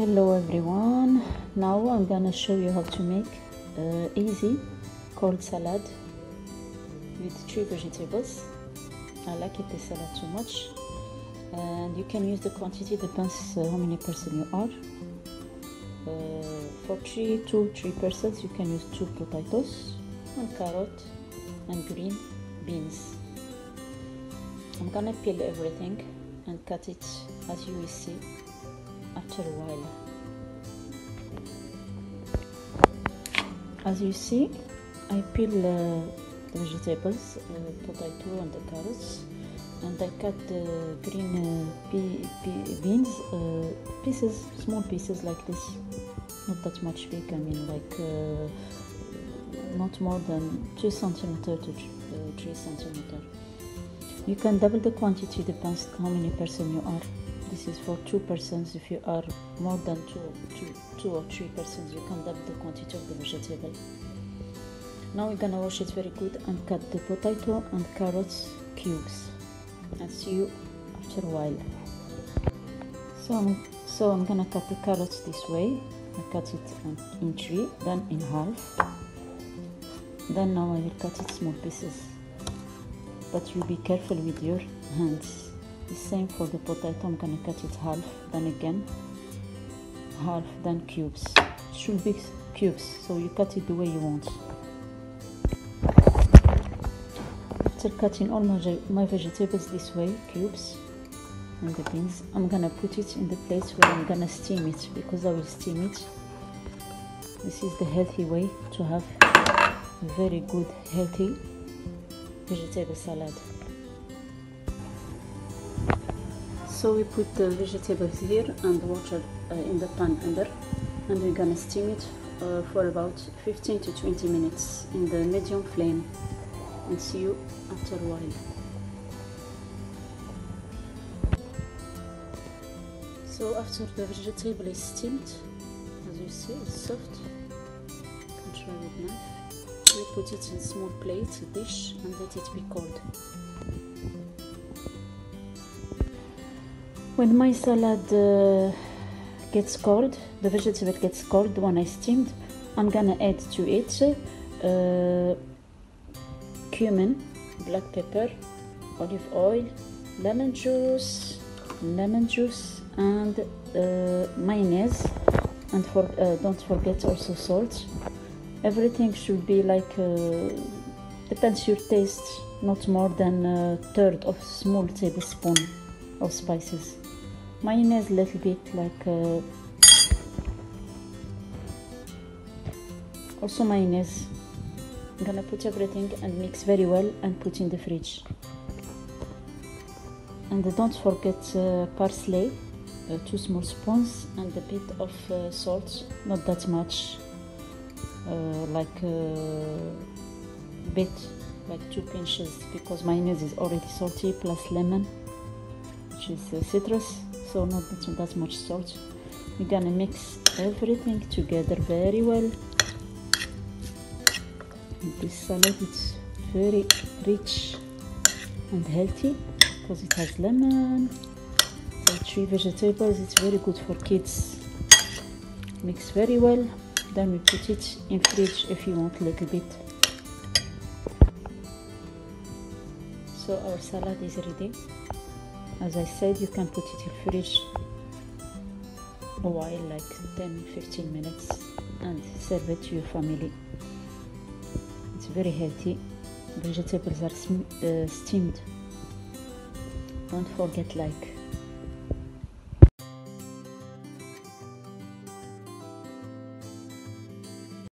Hello everyone, now I'm gonna show you how to make easy cold salad with 3 vegetables. I like it, this salad too much, and you can use the quantity, depends how many person you are. For 3 persons you can use 2 potatoes, 1 carrot and green beans. I'm gonna peel everything and cut it as you will see after a while. As you see, I peel the vegetables, potato and the carrots, and I cut the green beans pieces, small pieces like this, not that much big, I mean like not more than 2 centimeters to 3 centimeters. You can double the quantity, depends how many person you are. This is for 2 persons. If you are more than 2 or 3 persons, you can double the quantity of the vegetable. Now we're gonna wash it very good and cut the potato and carrots cubes, and see you after a while. So I'm gonna cut the carrots this way. I cut it in 3, then in half. Then now I will cut it small pieces, but you be careful with your hands. The same for the potato, I'm gonna cut it half, then again half, then cubes. It should be cubes, so you cut it the way you want. After cutting all my vegetables this way, cubes, and the beans, I'm gonna put it in the place where I'm gonna steam it, because I will steam it. This is the healthy way to have a very good healthy vegetable salad. So we put the vegetables here and water in the pan under, and we're gonna steam it for about 15 to 20 minutes in the medium flame, and see you after a while. So after the vegetable is steamed, as you see, it's soft. You can try with knife. We put it in small plate, dish, and let it be cold. When my salad gets cold, the vegetable gets cold when I steamed, I'm gonna add to it cumin, black pepper, olive oil, lemon juice, and mayonnaise, and don't forget also salt. Everything should be like depends your taste, not more than a third of small tablespoon of spices. Mayonnaise a little bit, like also mayonnaise. I'm gonna put everything and mix very well and put in the fridge. And don't forget parsley, 2 small spoons, and a bit of salt, not that much, like bit, like 2 pinches, because mayonnaise is already salty, plus lemon, which is citrus, so not that much salt. We're gonna mix everything together very well. And this salad is very rich and healthy because it has lemon, so 3 vegetables. It's very good for kids. Mix very well, then we put it in fridge if you want a little bit. So our salad is ready. As I said, you can put it in fridge a while, like 10-15 minutes, and serve it to your family. It's very healthy. Vegetables are steamed. Don't forget like,